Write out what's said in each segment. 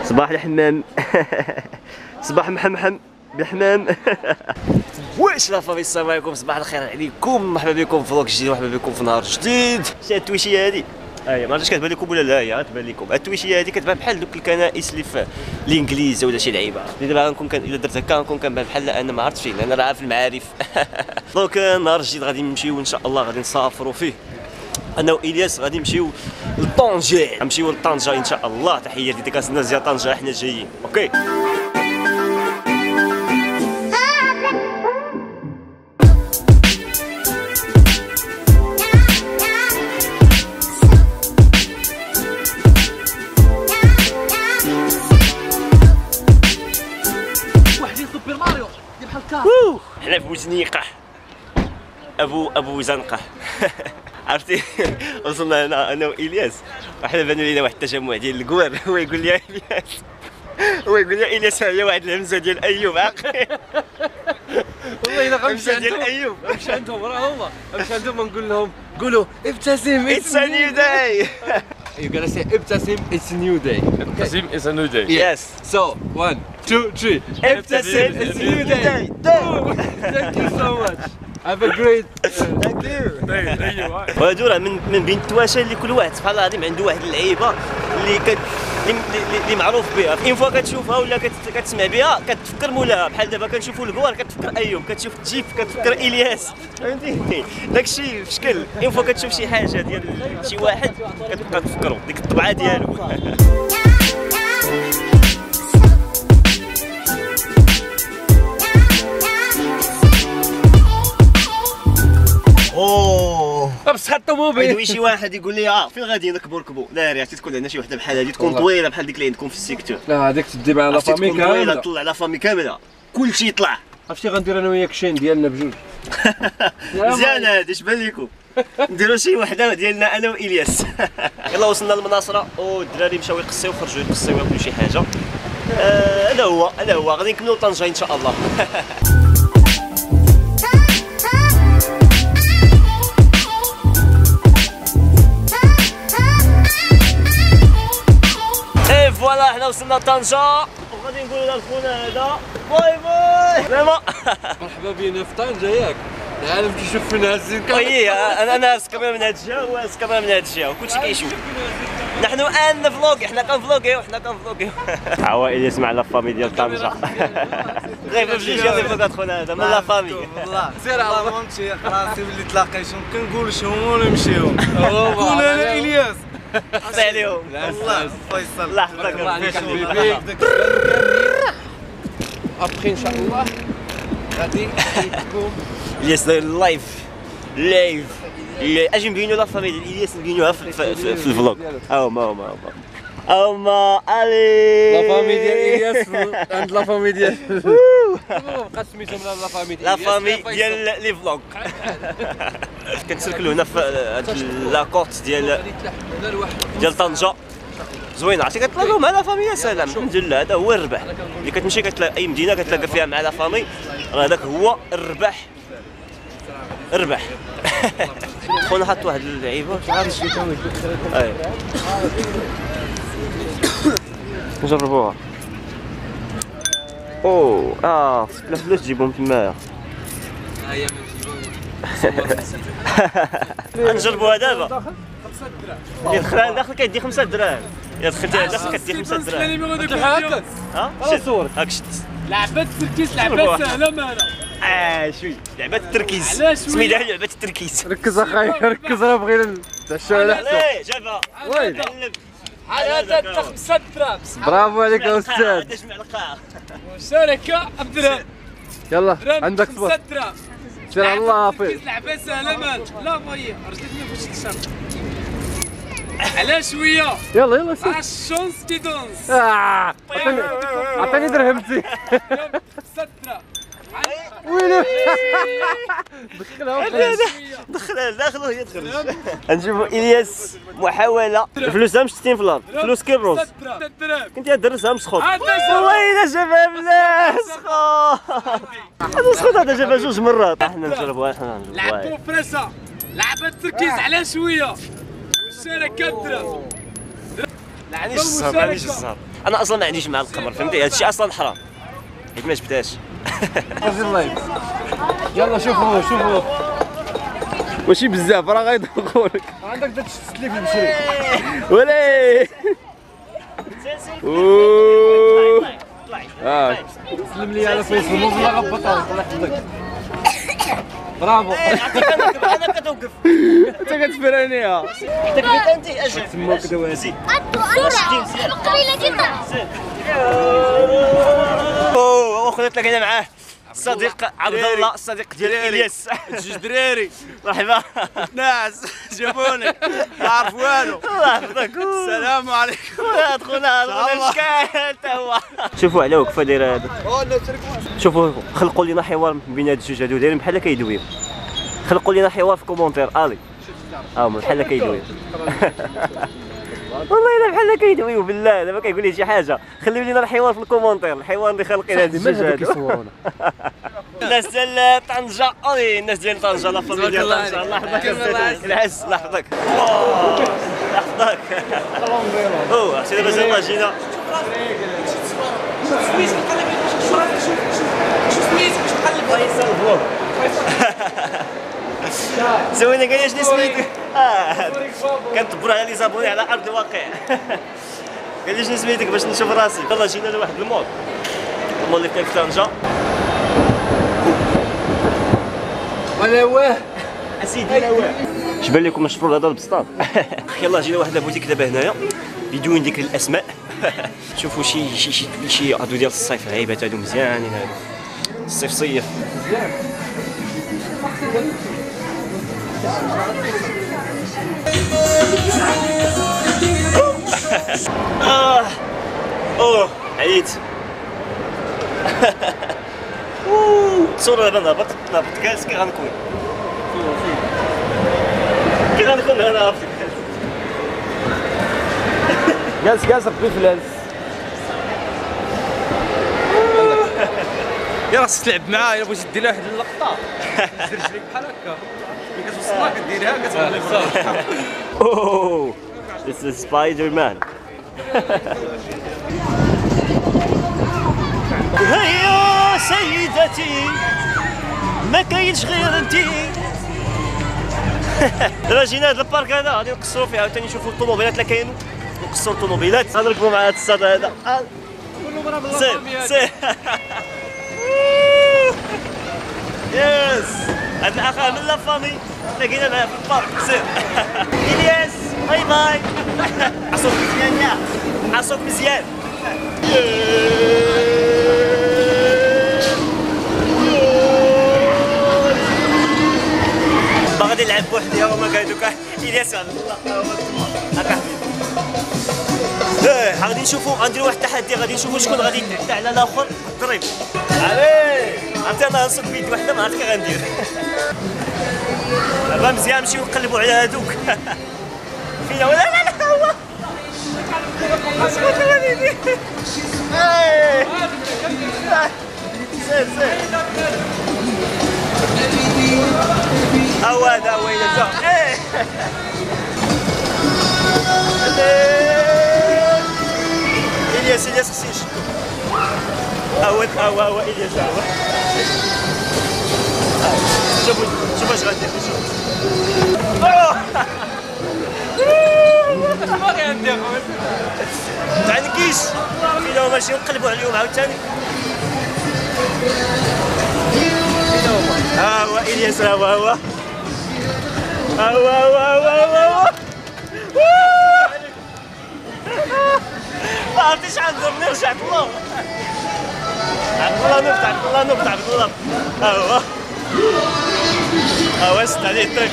صباح الحمام. صباح محمحم بالحمام. واش لا فامي السلام عليكم، صباح الخير عليكم، مرحبا بكم في فلوق جديد، مرحبا بكم في نهار جديد. شتي التويشيه هذه؟ ما عرفتش كتبان لكم ولا لا، هي تبان لكم. التويشيه هذه كتبان بحال دوك الكنائس اللي في الانجليز ولا شي لعيبه. دابا غنكون الا درت هكا غنكون كنبان بحال انا ما عرفتش فين، انا راه في المعارف. دونك نهار جديد غادي نمشيو ان شاء الله، غادي نسافروا فيه انا والياس، غادي نمشيو لطنجة، غنمشيو لطنجة ان شاء الله. تحيه لديكاس الناس ديال طنجة، حنا جايين. اوكي حنا في بوزنيقة، ابو زنقة. عرفتي وصلنا هنا انا والياس، وحنا بانوا لينا واحد التجمع ديال الكوار. هو يقول لي الياس ها هي واحد الهمزه ديال ايوب عاقل. والله الا غنمشي ديال ايوب، غنمشي عندهم راه والله غنمشي عندهم ونقول لهم قولوا ابتسم اتس ا نيو داي. You gotta say ابتسم it's a new day. Ibtasim is a new day. Yes. So 1 2 3 ابتسم اتس ا نيو داي. Thank you so much. Have a great ثانك يو. وهادو راه من بين التواشا اللي كل واحد سبحان الله العظيم عنده واحد اللعيبه اللي معروف بها. اين فوا كتشوفها ولا كتسمع بها كتفكر مولاها. بحال دابا كنشوفوا الكوار كتفكر ايوب، كتشوف التيف كتفكر الياس، فهمتي داكشي في شكل. اين فوا كتشوف شي حاجه ديال شي واحد كتبقى تفكرو ديك الطبعه ديالو. اوه بصح الطوموبيل يدوي شي واحد يقول لي فين غادي نركبوا لا راه تكون عندنا شي وحده بحال هذه، تكون طويله بحال ديك اللي عندكم في السيكتور. لا هذيك تدي مع لا فامي كامله، طلع لا فامي كامله كلشي يطلع. عرفتي غندير انا وياك الشين ديالنا بجوج. مزيان هذا، اش بان لكم؟ نديروا شي وحده ديالنا انا والياس. يلا وصلنا للمناصره والدراري مشاو يقصيو، خرجوا يقصيو ياكلوا شي حاجه. هذا هو غادي نكملوا طنجة ان شاء الله. فوالا حنا وصلنا لطنجة وغادي نقولوا لخونا هذا باي باي. زعما مرحبا بينا في طنجة ياك، العالم كيشوف فينا هازين. وي انا ناس كاميرا من هاد الجهه وناس كاميرا من هاد الجهه وكلشي كيشوف. نحن الان فلوغي، حنا كنفلوغيو. عوائل يسمع لا فامي ديال طنجة. غير بجوج يا فوق خونا هذا من لا فامي. والله سير على ما نمشي خلاص اللي تلاقيتهم كنقول شهم ونمشيو. قول انا الياس قصي عليهم. الله فيصل الله يحفظك. ابخي ان شاء الله غادي نكون الياس داير لايف. اجي نبينو لا فامي ديال الياس، نبينوها في الفلوق. هما الي لا فامي ديال الياس عند لا فامي ديال بقات سميتهم لا فامي ديال لا فامي ديال لي فلوق. كنتسلكلو هنا في هاد لاكوت ديال طنجة زوينه. عرفتي كتلاقاو مع لا فامي يا سلام. الحمد لله هذا هو الربح اللي كتمشي كتلاقي اي مدينه كتلاقى فيها مع لا فامي، راه هذاك هو الربح. خونا حط واحد اللعيبه اي نجربوها. اوه لا فلوس تجيبهم تمايا. نجربوها دابا. الخلال داخل كيدي 5 دراهم. يا دخلتي داخل كدي 5 دراهم. هاك شت لعبة التركيز لعبة سهلة مالا. شوي لعبة التركيز، سميتها لعبة التركيز. ركز اخاي ركز، راه بغينا نتعشاو على حساب. جابها وين هذا 5 دراهم. برافو عليك يا استاذ. هذا جمع القاع. شركة بدرهم. يلا عندك 5 صبر، دراهم. سير على الله فيك. لعبة سهلة مالا. لا مية رجلتني باش تشرب. على شوية. يلا سير. الشونس كي دونس. عطيني درهمتي. 5 دراهم. ويلي دخلها داخل وهي تخرج. نشوفوا الياس محاولة. فلوسها مشتين في الارض، فلوس كي الروس. كنتي درسها مسخوط. والله الا جابها بلا سخوط. هذا سخوط هذا جابها 2 مرات. حنا نجربوها لعبوا فريسة، لعبة التركيز على شوية. والشارع كدرة. لا عنديش الزهر، ما عنديش الزهر. انا اصلا ما عنديش مع القمر فهمتي، هادشي اصلا حرام حيت ما جبتهاش. يلا شوفوا ماشي بزاف راه غيضرقوا لك. عندك داك تسلي في المشري. ولاي سلم لي على فيسبوك والله غبطها الله يحفظك. برافو. انا كتوقف انت كتفرانيها حتى كبيت انت اجل تماك دوازي. قليلة جدا. اوه اخويا تلاقينا معاه الصديق عبد الله، الصديق ديال الياس. جوج دراري مرحبا ناس جابوني ما عرف والو. الله يحفظك. السلام عليكم. دخلنا الاشكال حتى هو. شوفوا على وقفه داير هذا. شوفوا خلقوا لنا حوار بين هاد الجوج هادو دايرين بحال كيدويو. خلقوا لنا حوار في كومونتير الي. بحال كيدويو. والله الا بحال كيدويو بالله دابا كيقول لي شي حاجه. خليو لنا الحوار في الكومونتير، الحوار اللي خالقين هاد الجوج هادو. الناس ديال طنجة، الناس ديال طنجة لا فامي ديال طنجة. الله يحفظك العز، الله يحفظك. الله يحفظك. عرفتي دابا زعما جينا سوينا كاع شنو سميتك. كنتبروا على لي زابوني على ارض الواقع. قال لي شنو سميتك باش نشوف راسي. يلاه جينا لواحد المول اللي كاين في طنجة. ولا واه اسيدي لا واه. اش بان لكم مشفور هذا البسطام؟ يلاه جينا واحد لابوتيك دابا هنايا بدون ذكر الاسماء. شوفوا شي عدو ديال الصيف عيبات هادو مزيانين هادو. الصيف صيف. عييت. صورة دابا نهبط جالس كي غنكون انا عرفتك جالس ربي فلاس. يا خاصك تلعب معاه الا بغيتي دير واحد اللقطه دير رجليك بحال هكا ملي كتوصلها كديرها كتولي فرق. اوه this is Spider-Man. هيا سيدتي ما كاينش غير انتي. دابا جينا هذا البارك هذا غادي نقصروا فيه عاوتاني نشوفوا الطوموبيلات اللي كاينوا، نقصروا الطوموبيلات غنركبوا مع هذا الصاد هذا. سير يس هاد الاخ من لا فامي تلاقينا معاه في البارك. سير الياس باي باي. عصوك مزيان يا عصوك مزيان. غادي نلعب بوحدي هما كايدوك الياس عبد الله هاكا حبيبي. غادي نشوفوا غنديروا واحد التحدي، غادي نشوفوا شكون غادي يتعدى على الاخر الضريب. عليه عرفتي انا نصب بيد وحده ما عرفت كي غندير. دابا مزيان نمشيو نقلبوا على هادوك. فينا ولا لا لا هو اسكت وليدي. سير هو هذا هو الى جا. الياس خصني نشدو. هو الياس هو. شوف اش غندير شوف. باغي ندير تعلقيش فينا هما ماشي نقلبوا عليهم عاوتاني. ها هو الياس هو ما عرفتش عنده نرجع الله. عبد الله نبت هو سد عليه الطريق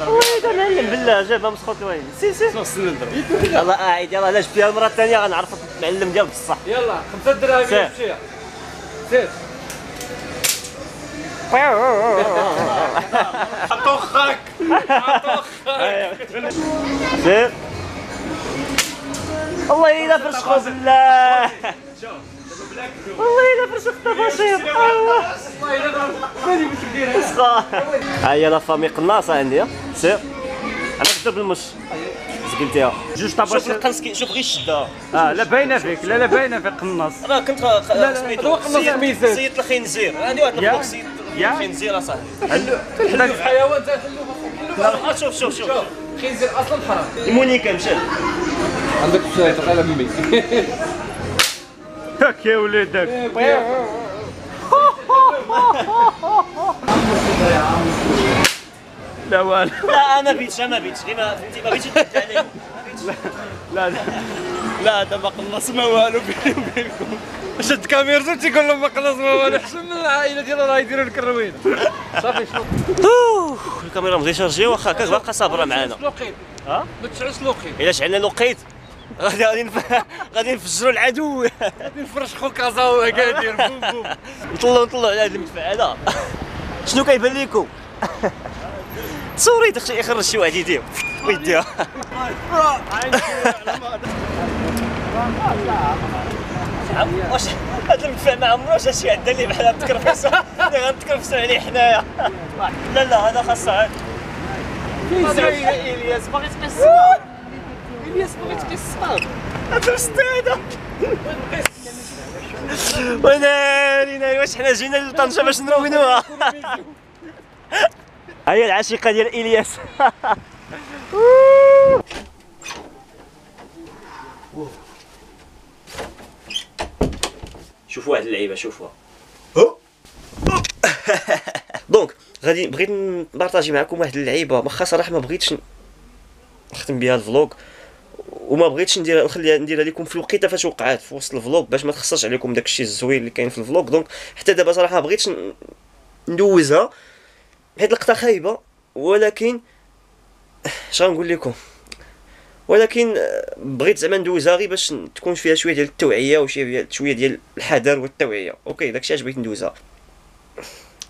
ويلي معلم بالله جابها مسخوط وين. سير يلاه قاعد يلاه لا جبتيها المره الثانيه غنعرف المعلم ديالك بصح. يلا 5 دراهم مشيها. سير طخك سير والله الا فرشخو بالله والله الا فرشخت بسيط. ها هي لا فامي قناصه عندي. سير انا كنت بالمش قلتيها. جوج شوف طابات. القنص شوف غير الشده. لا باينه فيك، لا باينه فيك قناص. راه كنت هو قناص الميزان. سيد الخنزير هادي واحد يا. الفلوق سيد يا. الخنزير اصاحبي. حلو في حيوان تحلو شوف شوف شوف خنزير اصلا حرام. المونيكا مشى. عندك تقال امي. هاك يا وليدك. لا والو. لا انا بيتش غير ما فهمتي ما بيتش نرد عليهم. لا لا دابا قنص ما والو بيني وبينكم. شد كاميرته تيقول لهم ما قنص ما والو، حسن من العائله ديالو راه يديروا لك الروينه. صافي شنو الكاميرا مديشارجي واخا هكاك باقا صابره معانا. لوقيت ها؟ ما تشعلش لوقيت. الا شعلنا الوقيت غادي نفجروا العدو. غادي نفرشخوا كازا اكادير بوم بوم. نطلعوا على هذه المدفع هذا. شنو كيبان لكم؟ تصوري يخرج شي واحد يديه ويديها. واش هذا المدفع ما عمروش شي عدى لي بحال هاد التكرفيس اللي غنتكرفسوا عليه حنايا. لا هذا خاصها. الياس باغي تقصها. الياس باغي تقصها. هذا الاستاذ وناري واش حنا جينا لطنجة باش نروينوها. هي العشيقة ديال الياس. شوفوا هاد اللعيبه شوفوها. دونك غادي بغيت نبارطاجي معكم واحد اللعيبه، واخا صراحه ما بغيتش نختم بها الفلوق وما بغيتش نديرها لكم في الوقيته فاش وقعات في وسط الفلوق باش ما تخسرش عليكم داكشي الزوين اللي كاين في الفلوق. دونك حتى دابا صراحه ما بغيتش ندوزها حيت لقطه خايبه، ولكن اش غنقول لكم، ولكن بغيت زعما ندوزها غير باش تكون فيها شويه ديال التوعيه وشويه ديال الحذر والتوعيه. اوكي داكشي علاش بغيت ندوزها.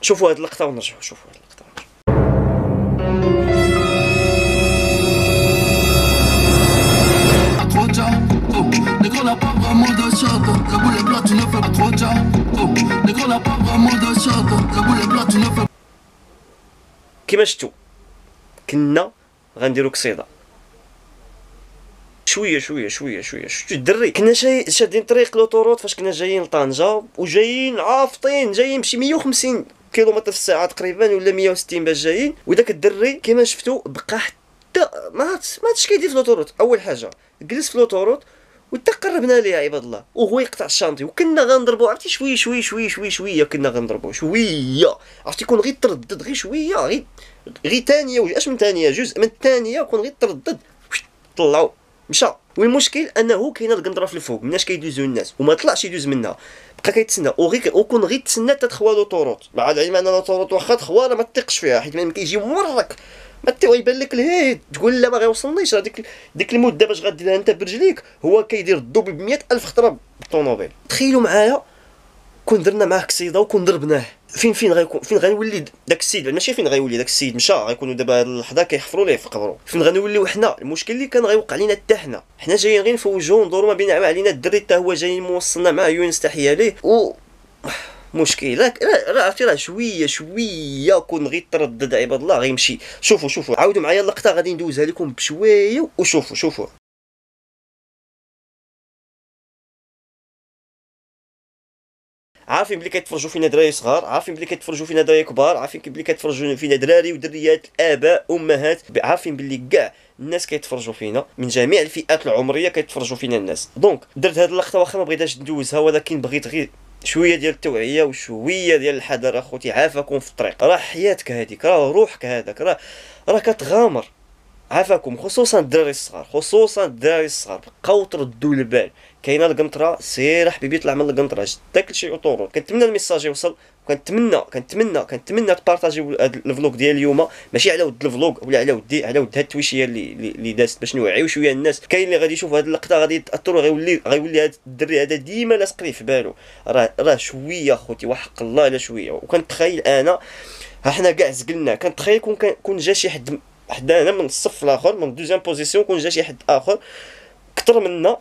شوفوا هاد اللقطه ونرجعوا. شوفوا هاد اللقطه كيما شفتوا كنا غنديرو قصيده شويه شفتوا الدري كنا شادين طريق لوطوروط فاش كنا جايين لطنجة وجايين عافطين جايين بشي 150 كيلومتر في الساعه تقريبا ولا 160 باش جايين، وداك الدري كيما شفتوا بقى حتى ما عادش كيدير في لوطوروط. اول حاجه جلس في لوطوروط وحتى قربنا ليه عباد الله وهو يقطع الشانطي وكنا غنضربو عرفتي شويه كنا غنضربو شويه عرفتي يكون غير تردد غير شويه غير ثانيه واش من ثانيه جزء من الثانيه كون غير تردد طلعوا مشى. والمشكل انه كاينه القنطره في الفوق مناش كيدوزو الناس وما طلعش يدوز منها بقى كيتسنى وكون غير تسنى تتخوى لوطوروط مع العلم ان لوطوروط واخا تخوى ما تثقش فيها حيت ملي كيجي وراك ما يبان لك الهيد تقول لا ما غيوصلنيش ديك المده باش غديرها انت برجليك هو كيدير الضوبي ب100,000 خطره بالطوموبيل. تخيلوا معايا كون درنا معاه قصيده وكون ضربناه فين غنولي داك السيد ماشي فين غيولي داك السيد مشى غيكونوا دابا هاد اللحظه كيحفروا ليه في قبرو فين غنوليو حنا. المشكل اللي كان غيوقع لينا حتى حنا جايين غير نفوجو ندورو ما بين علينا الدري حتى هو جاي موصلنا مع يونس تحيه ليه و مشكل راه عرفتي راه شويه كون غير تردد عباد الله غيمشي. شوفوا عاودوا معايا اللقطه غادي ندوزها لكم بشويه وشوفوا عارفين بلي كيتفرجوا فينا دراري صغار، عارفين بلي كيتفرجوا فينا دراري كبار، عارفين بلي كيتفرجوا فينا دراري ودريات اباء امهات، عارفين بلي كاع الناس كيتفرجوا فينا من جميع الفئات العمريه كيتفرجوا فينا الناس. دونك درت هذه اللقطه واخا ما بغيتهاش ندوزها ولكن بغيت غير شويه ديال التوعيه وشويه ديال الحذر. اخوتي عافاكم في الطريق راه حياتك هذيك راه روحك هذاك راه كتغامر. عافاكم خصوصا الدراري الصغار بقاو تردوا البال. كاينه القنطره سير حبيبي طلع من القنطره داك الشيء اوطوروط. كنتمنى الميساج يوصل كنتمنى تبارطاجيو هذا الفلوق ديال اليوم ماشي على ود الفلوق ولا على ود هاد التويشيه اللي دازت باش نوعيو شويه الناس. كاين اللي غادي يشوف هذه اللقطه غادي يتاثروا غيولي هذا الدري هذا ديما لاصق ليه في بالو. راه شويه اخوتي وحق الله لا شويه. وكنتخيل انا ها حنا كاع زقلنا كنتخيل كون جا شي حد حدانا من الصف الاخر من دوزيام بوزيسيون كون جا شي حد اخر كثر منا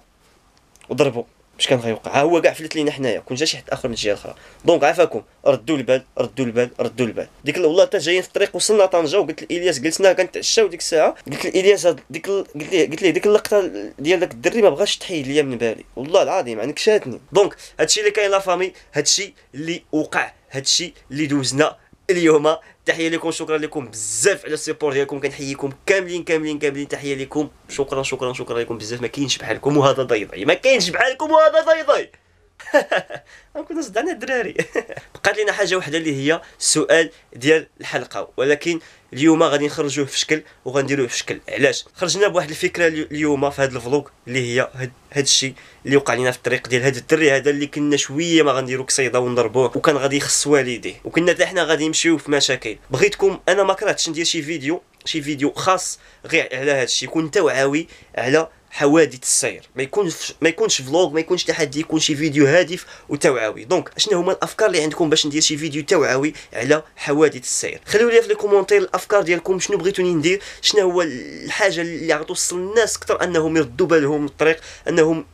وضربو باش كان غيوقع؟ ها هو كاع فلت لينا حنايا، كون جا شي حد اخر من الجهه الاخرى. دونك عافاكم، ردوا البال ردوا البال ردوا البال. ديك والله حتى جايين في الطريق وصلنا طنجه وقلت لإلياس جلسنا كنتعشاو ديك الساعه، قلت لإلياس قلت ليه ديك اللقطه ديال داك الدري ما بغاش تحيد ليا من بالي، والله العظيم يعني كشاتني. دونك هادشي اللي كاين لا فامي، هادشي اللي وقع، هادشي اللي دوزنا اليوم. تحيه لكم، شكرا لكم بزاف على السيبور ديالكم، كنحييكم كاملين كاملين كاملين، تحيه لكم، شكرا شكرا شكرا لكم بزاف. ما كاينش بحالكم وهذا ضيضي، ما كاينش بحالكم وهذا ضيضي. كنا صدعنا الدراري. بقات لنا حاجه وحده اللي هي السؤال ديال الحلقه، ولكن اليوم غادي نخرجوه في شكل وغنديروه في شكل. علاش خرجنا بواحد الفكره اليوم في هذا الفلوق اللي هي هاد الشيء اللي وقع لنا في الطريق ديال هذا الدري هذا اللي كنا شويه ما غنديرو قصيده ونضربوه وكان غادي يخص والديه، وكنا حتى حنا غادي نمشيو في مشاكل. بغيتكم، انا ما كرهتش ندير شي فيديو خاص غير على هذا الشيء، يكون توعوي على حوادث السير، ما يكونش فلوغ، ما يكونش تحدي، يكون شي فيديو هادف وتوعوي. دونك شنو هما الافكار اللي عندكم باش ندير شي فيديو توعوي على حوادث السير؟ خليو لي في لي كومونتير الافكار ديالكم، شنو بغيتوني ندير، شنو هو الحاجه اللي غتوصل للناس اكثر انهم يردوا بالهم من الطريق، انهم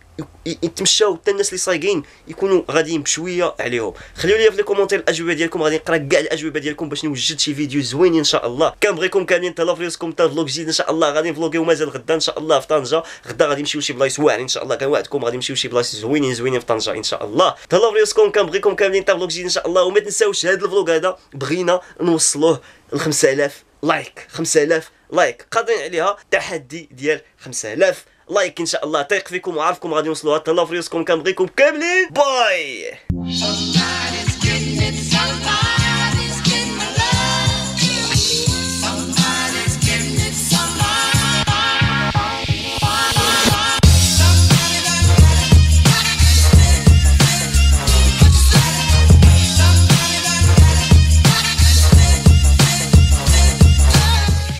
يتمشاو حتى الناس اللي صايقين يكونوا غاديين بشويه عليهم. خليو لي في لي كومونتير الاجوبه ديالكم، غادي نقرا كاع الاجوبه ديالكم باش نوجد شي فيديو زوين ان شاء الله. كنبغيكم كاملين، تهلاو في راسكم، حتى فلوق جديد ان شاء الله غادي نفلوقيو مازال غدا ان شاء الله في طنجه. غدا غادي نمشيو شي بلايص واعرين ان شاء الله، كنوعدكم غادي نمشيو شي بلايص زوينين في طنجه ان شاء الله. تهلاو في راسكم، كنبغيكم كاملين، حتى فلوق جديد ان شاء الله. وما تنساوش هذا الفلوق هذا بغينا نوصلوه ل 5000 لايك. 5000 لايك قادرين عليها، تحدي ديال 5000 لايك ان شاء الله. طيق فيكم وعارفكم غادي نوصلوها. تهلاو في راسكم، كنبغيكم كاملين، باي.